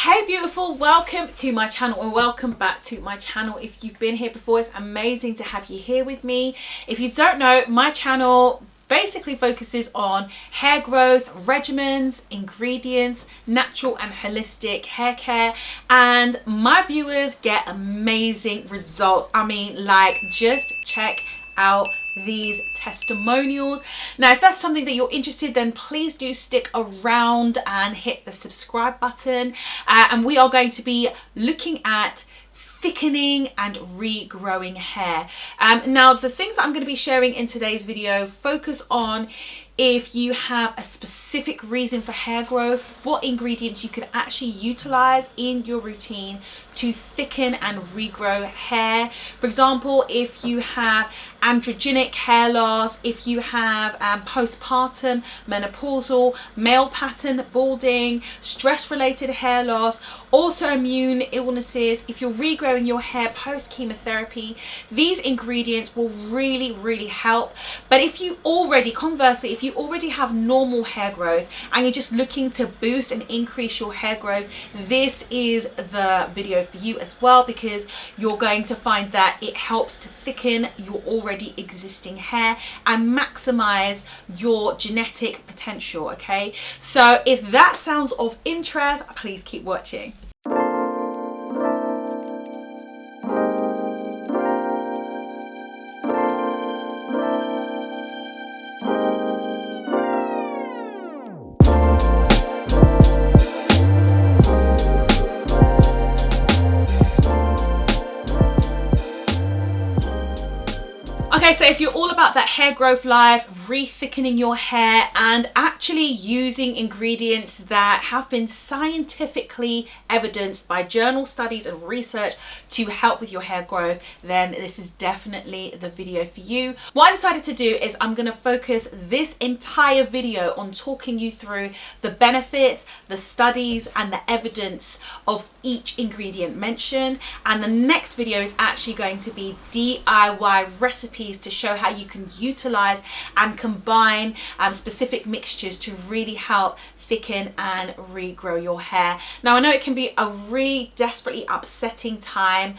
Hey beautiful, welcome to my channel and welcome back to my channel. If you've been here before, it's amazing to have you here with me. If you don't know, my channel basically focuses on hair growth, regimens, ingredients, natural and holistic hair care, and my viewers get amazing results. I mean, like, just check out these testimonials. Now, if that's something that you're interested, then please do stick around and hit the subscribe button, and we are going to be looking at thickening and regrowing hair. Now, the things that I'm going to be sharing in today's video focus on if you have a specific reason for hair growth, what ingredients you could actually utilize in your routine to thicken and regrow hair. For example, if you have androgenic hair loss, if you have postpartum, menopausal, male pattern balding, stress-related hair loss, autoimmune illnesses, if you're regrowing your hair post-chemotherapy, these ingredients will really help. But if you already, conversely, if you already have normal hair growth and you're just looking to boost and increase your hair growth, this is the video for you as well, because you're going to find that it helps to thicken your already existing hair and maximize your genetic potential. Okay, so if that sounds of interest, please keep watching. Okay, so if you're all about that hair growth life, re-thickening your hair and actually using ingredients that have been scientifically evidenced by journal studies and research to help with your hair growth, then this is definitely the video for you. What I decided to do is I'm going to focus this entire video on talking you through the benefits, the studies and the evidence of each ingredient mentioned, and the next video is actually going to be DIY recipes to show how you can utilize and combine specific mixtures to really help thicken and regrow your hair. Now, I know it can be a really desperately upsetting time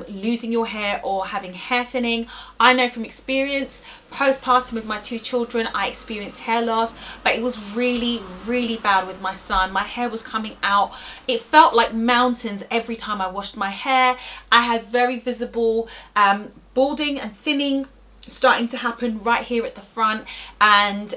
losing your hair or having hair thinning. I know from experience, postpartum with my 2 children, I experienced hair loss, but it was really bad with my son. My hair was coming out. It felt like mountains every time I washed my hair. I had very visible balding and thinning starting to happen right here at the front, and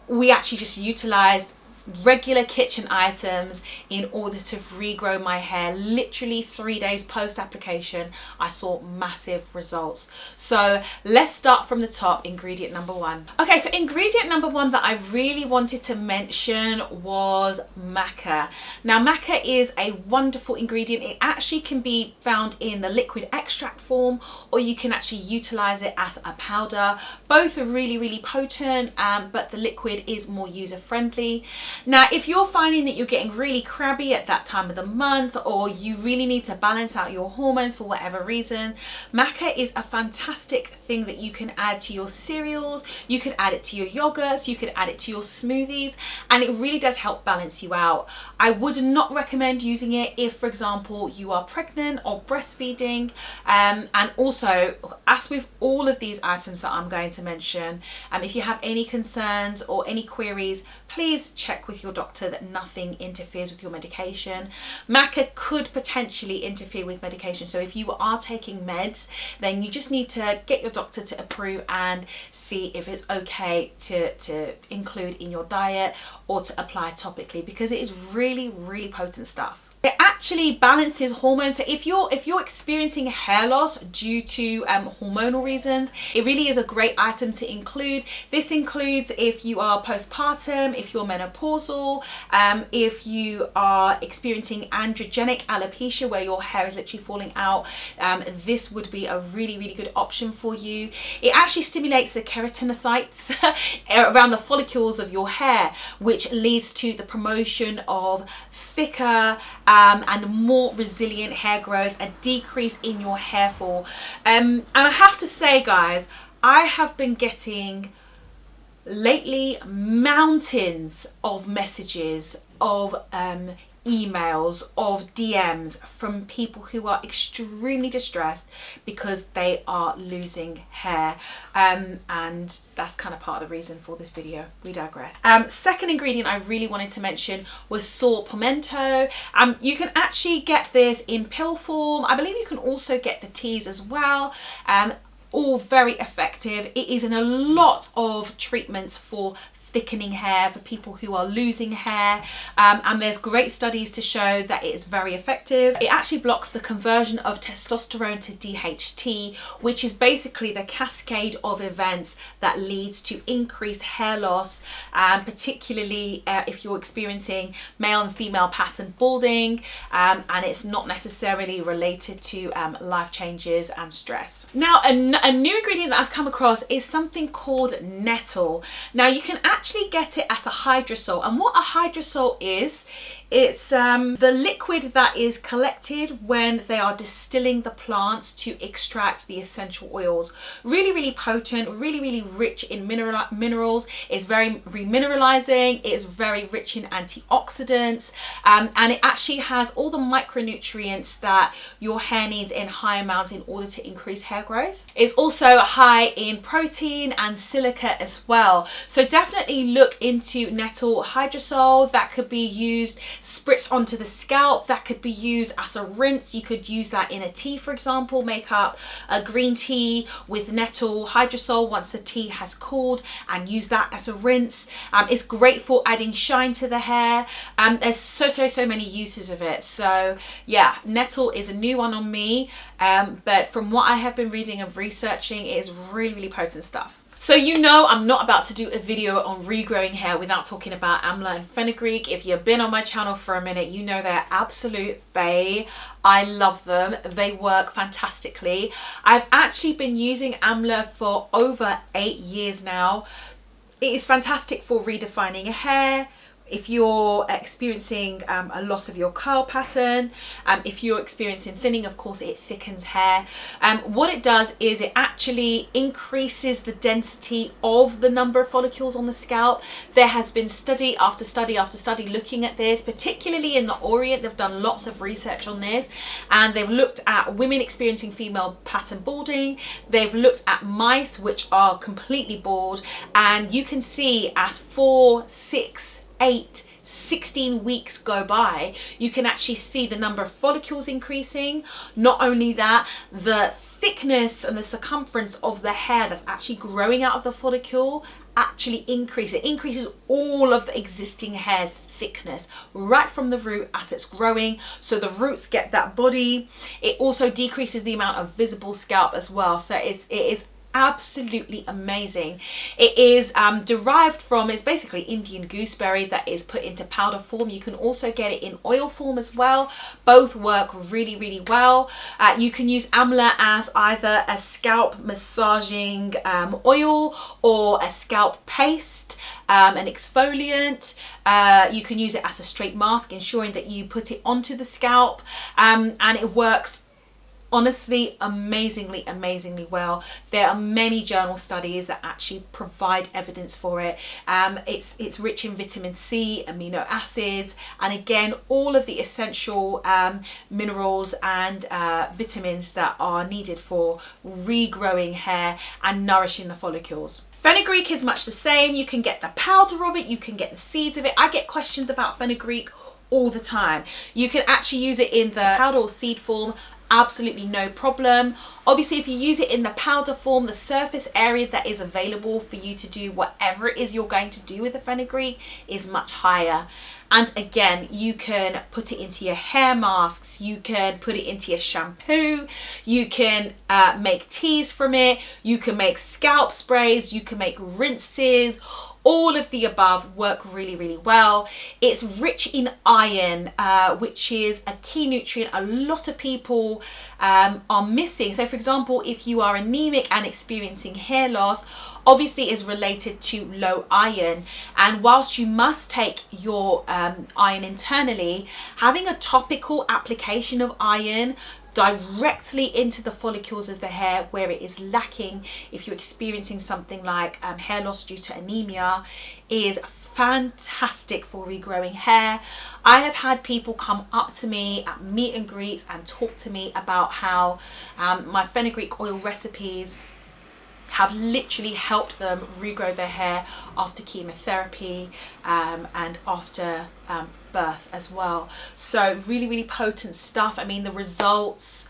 we actually just utilized regular kitchen items in order to regrow my hair. Literally 3 days post application, I saw massive results. So let's start from the top. Ingredient number 1. Okay, so ingredient number 1 that I really wanted to mention was maca. Now, maca is a wonderful ingredient. It actually can be found in the liquid extract form, or you can actually utilize it as a powder. Both are really potent, but the liquid is more user friendly. Now, if you're finding that you're getting really crabby at that time of the month, or you really need to balance out your hormones for whatever reason, maca is a fantastic thing that you can add to your cereals. You could add it to your yogurts, you could add it to your smoothies, and it really does help balance you out. I would not recommend using it if, for example, you are pregnant or breastfeeding, and also, as with all of these items that I'm going to mention, if you have any concerns or any queries, please check with your doctor that nothing interferes with your medication. Maca could potentially interfere with medication, so if you are taking meds, then you just need to get your doctor to approve and see if it's okay to include in your diet or to apply topically, because it is really potent stuff. It actually balances hormones. So if you're experiencing hair loss due to hormonal reasons, it really is a great item to include. This includes if you are postpartum, if you're menopausal, if you are experiencing androgenic alopecia where your hair is literally falling out, this would be a really good option for you. It actually stimulates the keratinocytes around the follicles of your hair, which leads to the promotion of thicker and more resilient hair growth, a decrease in your hair fall. And I have to say, guys, I have been getting lately mountains of messages of emails, of DMs from people who are extremely distressed because they are losing hair, and that's kind of part of the reason for this video. We digress. Second ingredient I really wanted to mention was saw palmetto. You can actually get this in pill form. I believe you can also get the teas as well. All very effective. It is in a lot of treatments for thickening hair, for people who are losing hair, and there's great studies to show that it is very effective. It actually blocks the conversion of testosterone to DHT, which is basically the cascade of events that leads to increased hair loss, particularly if you're experiencing male and female pattern balding, and it's not necessarily related to life changes and stress. Now, a new ingredient that I've come across is something called Nettle. Now, you can actually get it as a hydrosol, and what a hydrosol is, it's the liquid that is collected when they are distilling the plants to extract the essential oils. Really potent, really rich in minerals. It's very remineralizing. It's very rich in antioxidants, and it actually has all the micronutrients that your hair needs in high amounts in order to increase hair growth. It's also high in protein and silica as well, so definitely look into Nettle hydrosol. That could be used spritz onto the scalp, that could be used as a rinse. You could use that in a tea, for example, make up a green tea with Nettle hydrosol once the tea has cooled, and use that as a rinse. It's great for adding shine to the hair. There's so many uses of it. So yeah, Nettle is a new one on me, but from what I have been reading and researching, it is really potent stuff. So you know I'm not about to do a video on regrowing hair without talking about Amla and Fenugreek. If you've been on my channel for a minute, you know they're absolute bae. I love them. They work fantastically. I've actually been using Amla for over 8 years now. It is fantastic for redefining hair. If you're experiencing a loss of your curl pattern, if you're experiencing thinning, of course it thickens hair. What it does is it actually increases the density of the number of follicles on the scalp. There has been study after study after study looking at this, particularly in the Orient. They've done lots of research on this, and they've looked at women experiencing female pattern balding. They've looked at mice which are completely bald, and you can see as 4, 6, 8, 16 weeks go by, you can actually see the number of follicles increasing. Not only that, the thickness and the circumference of the hair that's actually growing out of the follicle actually increase. It increases all of the existing hair's thickness right from the root as it's growing, so the roots get that body. It also decreases the amount of visible scalp as well, so it is absolutely amazing. It is derived from, it's basically Indian gooseberry that is put into powder form. You can also get it in oil form as well. Both work really well. You can use Amla as either a scalp massaging oil or a scalp paste, an exfoliant. You can use it as a straight mask, ensuring that you put it onto the scalp, and it works honestly amazingly well. There are many journal studies that actually provide evidence for it. It's rich in vitamin C, amino acids, and again all of the essential minerals and vitamins that are needed for regrowing hair and nourishing the follicles. Fenugreek is much the same. You can get the powder of it, you can get the seeds of it. I get questions about fenugreek all the time. You can actually use it in the powder or seed form, absolutely no problem. Obviously, if you use it in the powder form, the surface area that is available for you to do whatever it is you're going to do with the fenugreek is much higher. And again, you can put it into your hair masks, you can put it into your shampoo, you can make teas from it, you can make scalp sprays, you can make rinses. All of the above work really well. It's rich in iron, which is a key nutrient a lot of people are missing. So for example, if you are anemic and experiencing hair loss, obviously is related to low iron, and whilst you must take your iron internally, having a topical application of iron directly into the follicles of the hair where it is lacking, if you're experiencing something like hair loss due to anemia, is fantastic for regrowing hair. I have had people come up to me at meet and greets and talk to me about how my fenugreek oil recipes have literally helped them regrow their hair after chemotherapy and after birth as well. So really potent stuff. I mean, the results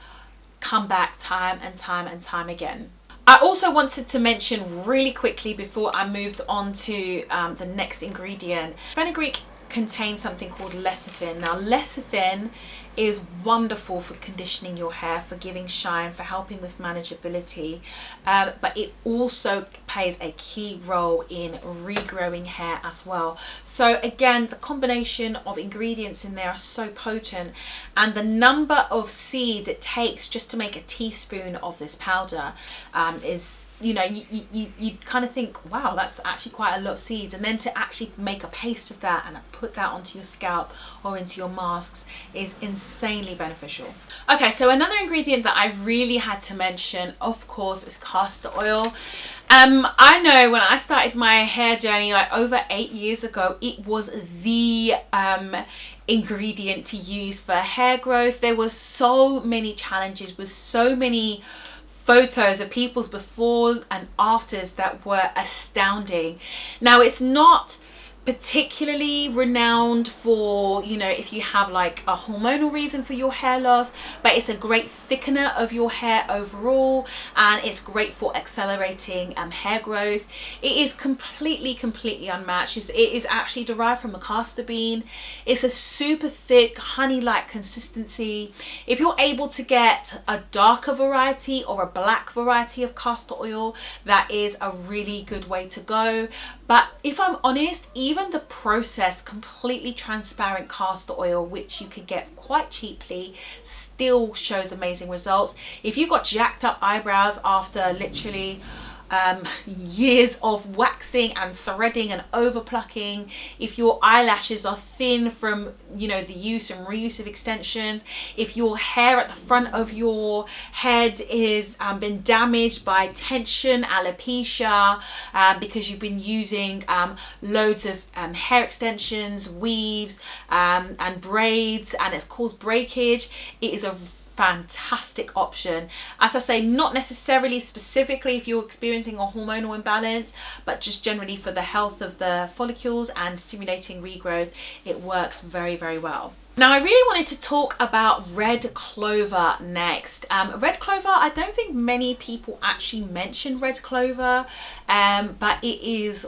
come back time and time again. I also wanted to mention really quickly before I moved on to the next ingredient. Fenugreek contains something called lecithin. Now lecithin is wonderful for conditioning your hair, for giving shine, for helping with manageability, but it also plays a key role in regrowing hair as well. So again, the combination of ingredients in there are so potent, and the number of seeds it takes just to make a teaspoon of this powder is, you know, you kind of think, wow, that's actually quite a lot of seeds, and then to actually make a paste of that and put that onto your scalp or into your masks is insanely beneficial. Okay, so another ingredient that I really had to mention, of course, is castor oil. I know when I started my hair journey like over 8 years ago, it was the ingredient to use for hair growth. There were so many challenges with so many photos of people's before and afters that were astounding. Now, it's not particularly renowned for, you know, if you have like a hormonal reason for your hair loss, but it's a great thickener of your hair overall, and it's great for accelerating hair growth. It is completely unmatched. It is actually derived from a castor bean. It's a super thick honey-like consistency. If you're able to get a darker variety or a black variety of castor oil, that is a really good way to go. But if I'm honest, even the processed completely transparent castor oil, which you can get quite cheaply, still shows amazing results. If you've got jacked up eyebrows after literally years of waxing and threading and over plucking, if your eyelashes are thin from, you know, the use and reuse of extensions, if your hair at the front of your head is been damaged by tension, alopecia, because you've been using loads of hair extensions, weaves and braids, and it's caused breakage, it is a fantastic option. As I say, not necessarily specifically if you're experiencing a hormonal imbalance, but just generally for the health of the follicles and stimulating regrowth, it works very well. Now, I really wanted to talk about red clover next. Red clover, I don't think many people actually mention red clover, but it is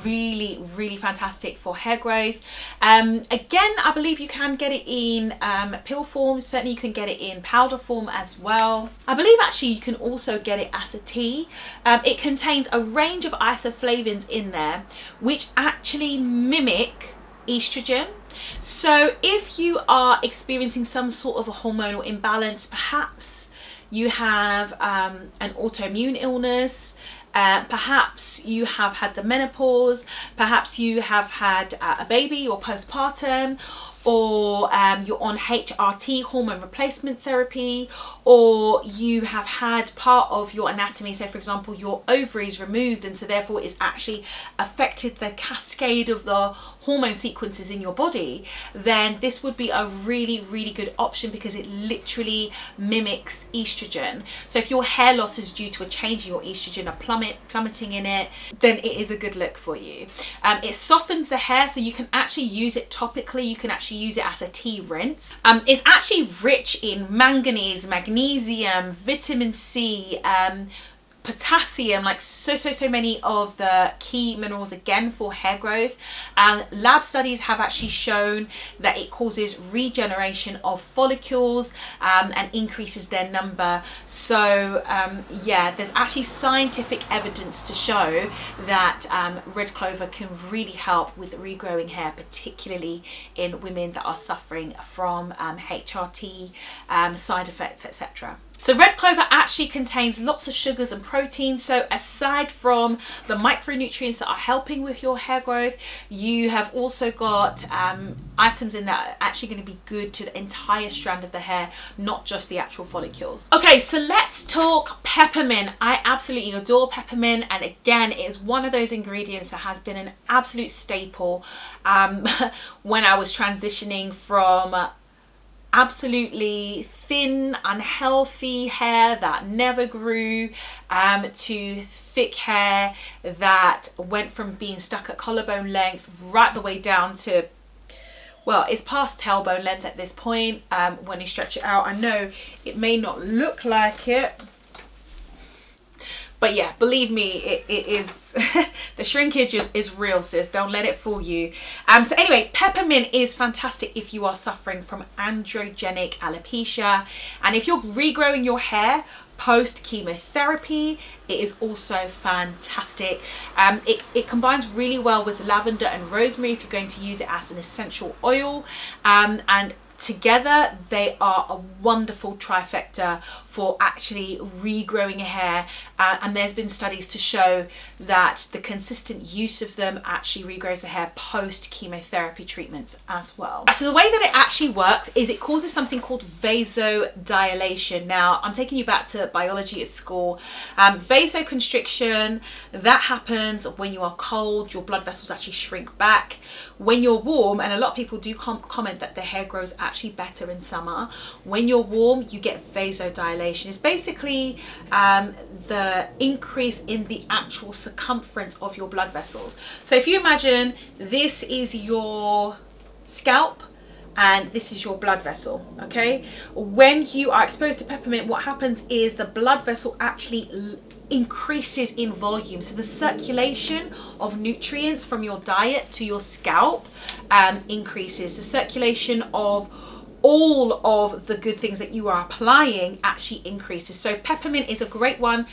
really fantastic for hair growth. Again, I believe you can get it in pill form. Certainly you can get it in powder form as well. I believe actually you can also get it as a tea. It contains a range of isoflavones in there which actually mimic estrogen. So if you are experiencing some sort of a hormonal imbalance, perhaps you have an autoimmune illness, perhaps you have had the menopause, perhaps you have had a baby or postpartum, or you're on HRT, hormone replacement therapy, or you have had part of your anatomy, so for example your ovaries removed, and so therefore it's actually affected the cascade of the hormone sequences in your body, then this would be a really good option because it literally mimics estrogen. So if your hair loss is due to a change in your estrogen, a plummeting in it, then it is a good look for you. It softens the hair, so you can actually use it topically, you can actually use it as a tea rinse. It's actually rich in manganese, magnesium, vitamin C, potassium, like so many of the key minerals again for hair growth. Lab studies have actually shown that it causes regeneration of follicles and increases their number. So yeah, there's actually scientific evidence to show that red clover can really help with regrowing hair, particularly in women that are suffering from HRT side effects, etc. So red clover actually contains lots of sugars and protein. So aside from the micronutrients that are helping with your hair growth, you have also got items in that are actually going to be good to the entire strand of the hair, not just the actual follicles. Okay, so let's talk peppermint. I absolutely adore peppermint, and again, it is one of those ingredients that has been an absolute staple when I was transitioning from absolutely thin, unhealthy hair that never grew to thick hair that went from being stuck at collarbone length right the way down to, well, it's past tailbone length at this point. When you stretch it out, I know it may not look like it, but yeah, believe me, it is the shrinkage is real, sis. Don't let it fool you. So anyway, peppermint is fantastic if you are suffering from androgenic alopecia, and if you're regrowing your hair post chemotherapy, it is also fantastic. It combines really well with lavender and rosemary if you're going to use it as an essential oil, and together they are a wonderful trifecta for actually regrowing hair, and there's been studies to show that the consistent use of them actually regrows the hair post chemotherapy treatments as well. So the way that it actually works is it causes something called vasodilation. Now I'm taking you back to biology at school. Vasoconstriction, that happens when you are cold, your blood vessels actually shrink back. When you're warm, and a lot of people do comment that their hair grows actually better in summer, when you're warm you get vasodilation. It's basically the increase in the actual circumference of your blood vessels. So if you imagine this is your scalp and this is your blood vessel, okay? When you are exposed to peppermint, what happens is the blood vessel actually increases in volume. So the circulation of nutrients from your diet to your scalp increases. The circulation of all of the good things that you are applying actually increases. So peppermint is a great one,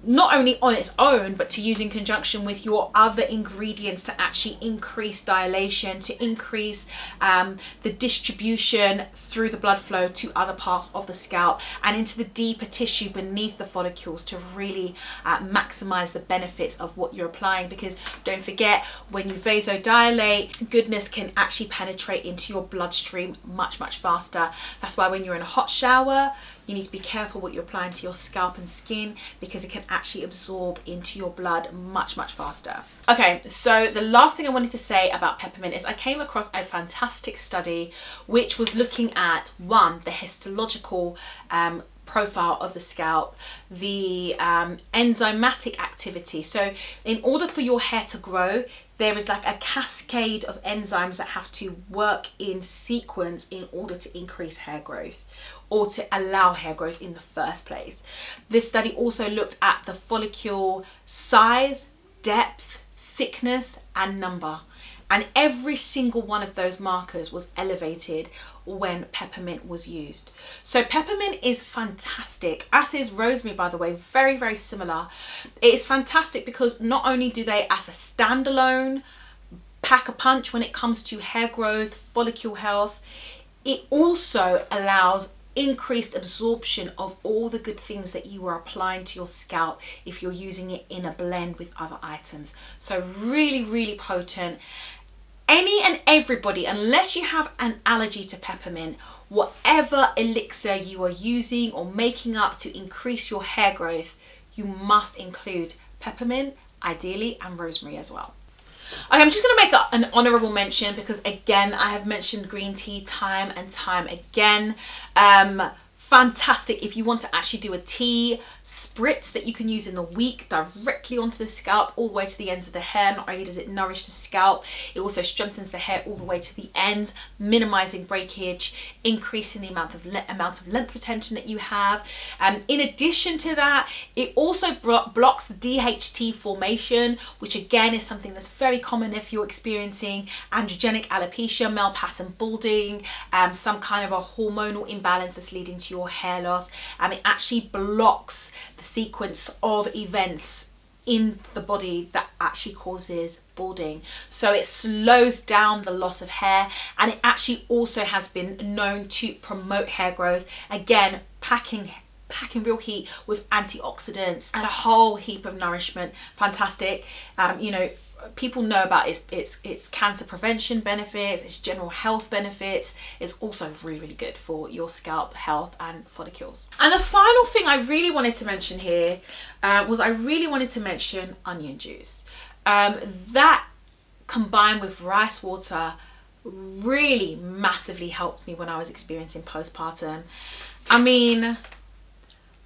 not only on its own, but to use in conjunction with your other ingredients to actually increase dilation, to increase the distribution through the blood flow to other parts of the scalp and into the deeper tissue beneath the follicles to really maximize the benefits of what you're applying. Because don't forget, when you vasodilate, goodness can actually penetrate into your bloodstream much faster. That's why when you're in a hot shower, you need to be careful what you're applying to your scalp and skin, because it can actually absorb into your blood much faster. Okay, so the last thing I wanted to say about peppermint is I came across a fantastic study which was looking at, one, the histological profile of the scalp, the enzymatic activity. So in order for your hair to grow, there is like a cascade of enzymes that have to work in sequence in order to increase hair growth or to allow hair growth in the first place. This study also looked at the follicle size, depth, thickness and number, and every single one of those markers was elevated when peppermint was used. So peppermint is fantastic, as is rosemary, by the way, very similar. It is fantastic because not only do they as a standalone pack a punch when it comes to hair growth, follicle health, it also allows increased absorption of all the good things that you are applying to your scalp if you're using it in a blend with other items. So really potent. Any and everybody, unless you have an allergy to peppermint, whatever elixir you are using or making up to increase your hair growth, you must include peppermint, ideally, and rosemary as well. Okay, I'm just going to make an honorable mention because, again, I have mentioned green tea time and time again. Fantastic if you want to actually do a tea spritz that you can use in the week directly onto the scalp all the way to the ends of the hair. Not only does it nourish the scalp, it also strengthens the hair all the way to the ends, minimizing breakage, increasing the amount of length retention that you have. In addition to that, it also blocks DHT formation, which again is something that's very common if you're experiencing androgenic alopecia, male pattern balding, some kind of a hormonal imbalance that's leading to your hair loss. It actually blocks the sequence of events in the body that actually causes balding. So it slows down the loss of hair, and it actually also has been known to promote hair growth. Again, packing packing real heat with antioxidants and a whole heap of nourishment. Fantastic. You know, people know about its cancer prevention benefits, its general health benefits. It's also really good for your scalp health and follicles. And the final thing I really wanted to mention here was I really wanted to mention onion juice. That combined with rice water really massively helped me when I was experiencing postpartum. I mean,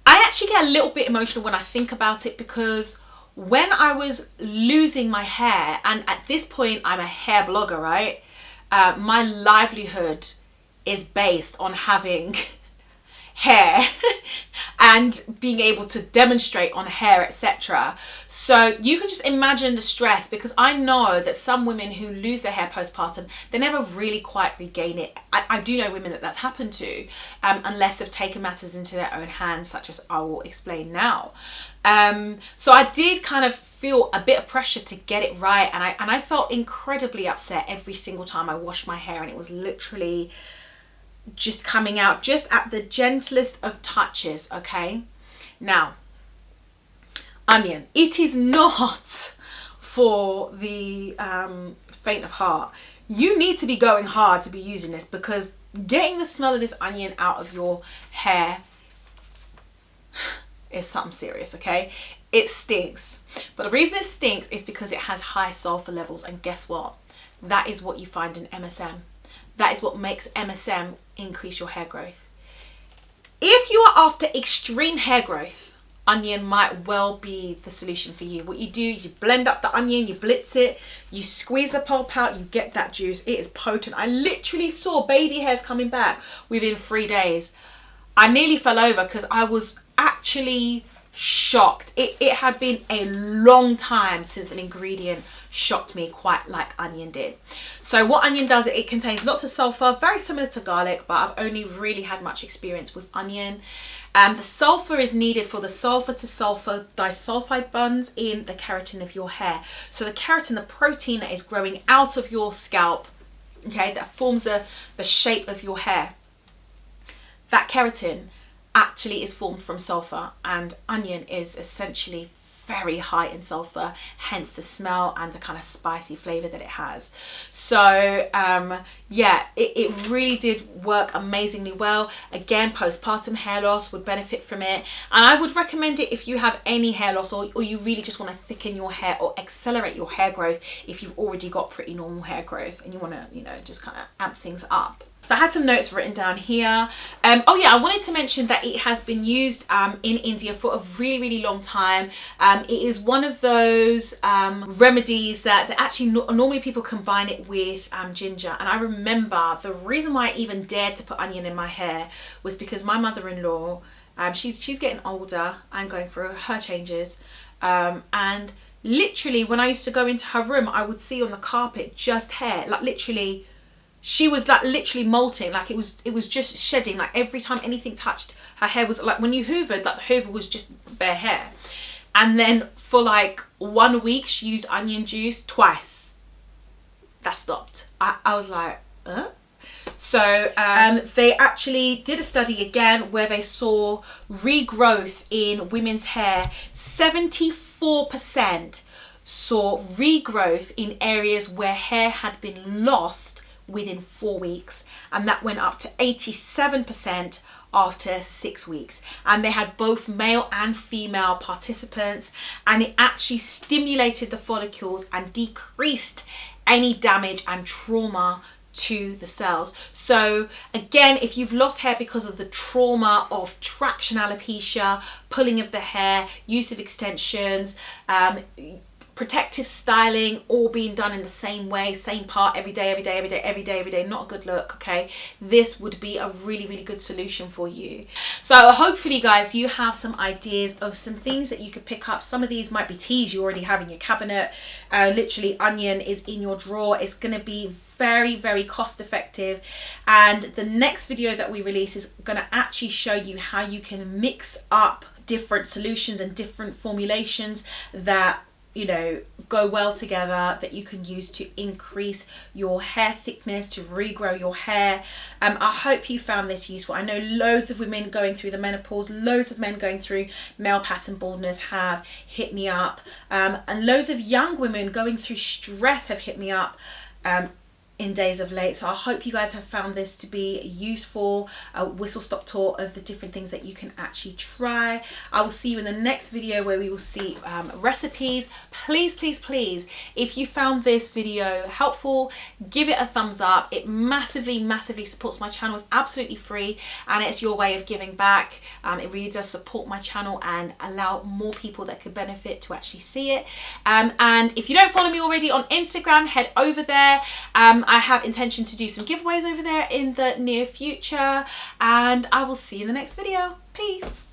I actually get a little bit emotional when I think about it, because when I was losing my hair, and at this point I'm a hair blogger, right? My livelihood is based on having hair and being able to demonstrate on hair, etc. So you can just imagine the stress, because I know that some women who lose their hair postpartum, they never really quite regain it. I do know women that that's happened to, unless they've taken matters into their own hands, such as I will explain now. So I did kind of feel a bit of pressure to get it right, and I felt incredibly upset every single time I washed my hair, and it was literally just coming out just at the gentlest of touches. Okay, now onion, it is not for the faint of heart. You need to be going hard to be using this, because getting the smell of this onion out of your hair is something serious. Okay, it stinks, but the reason it stinks is because it has high sulfur levels, and guess what? That is what you find in MSM. That is what makes MSM increase your hair growth. If you are after extreme hair growth, onion might well be the solution for you. What you do is you blend up the onion, you blitz it, you squeeze the pulp out, you get that juice. It is potent. I literally saw baby hairs coming back within 3 days. I nearly fell over because I was actually shocked. It had been a long time since an ingredient shocked me quite like onion did. So what onion does, it contains lots of sulfur, very similar to garlic, but I've only really had much experience with onion. The sulfur is needed for the sulfur to sulfur disulfide bonds in the keratin of your hair. So the keratin, the protein that is growing out of your scalp, okay, that forms the shape of your hair, that keratin actually is formed from sulfur, and onion is essentially very high in sulfur, hence the smell and the kind of spicy flavor that it has. So yeah, it really did work amazingly well. Again, postpartum hair loss would benefit from it, and I would recommend it if you have any hair loss, or you really just want to thicken your hair or accelerate your hair growth if you've already got pretty normal hair growth and you want to, you know, just kind of amp things up. So I had some notes written down here. Oh yeah, I wanted to mention that it has been used in India for a really long time. It is one of those remedies that actually normally people combine it with ginger. And I remember the reason why I even dared to put onion in my hair was because my mother-in-law, she's getting older and going through her changes. And literally when I used to go into her room, I would see on the carpet just hair, like literally, she was like literally molting, like it was just shedding. Like every time anything touched her hair was like, when you hoovered, like the hoover was just bare hair. And then for like 1 week she used onion juice twice. That stopped. I was like, So they actually did a study again where they saw regrowth in women's hair. 74% saw regrowth in areas where hair had been lost within 4 weeks, and that went up to 87% after 6 weeks. And they had both male and female participants, and it actually stimulated the follicles and decreased any damage and trauma to the cells. So again, if you've lost hair because of the trauma of traction alopecia, pulling of the hair, use of extensions, protective styling, all being done in the same way, same part every day, not a good look, okay? This would be a really good solution for you. So hopefully guys, you have some ideas of some things that you could pick up. Some of these might be teas you already have in your cabinet. Literally onion is in your drawer. It's going to be very cost effective, and the next video that we release is going to actually show you how you can mix up different solutions and different formulations that you know, go well together, that you can use to increase your hair thickness, to regrow your hair. I hope you found this useful. I know loads of women going through the menopause, loads of men going through male pattern baldness have hit me up, and loads of young women going through stress have hit me up in days of late. So I hope you guys have found this to be useful, a whistle stop tour of the different things that you can actually try. I will see you in the next video where we will see recipes. Please, please, please, if you found this video helpful, give it a thumbs up. It massively, massively supports my channel. It's absolutely free and it's your way of giving back. It really does support my channel and allow more people that could benefit to actually see it. And if you don't follow me already on Instagram, head over there. I have intention to do some giveaways over there in the near future, and I will see you in the next video. Peace.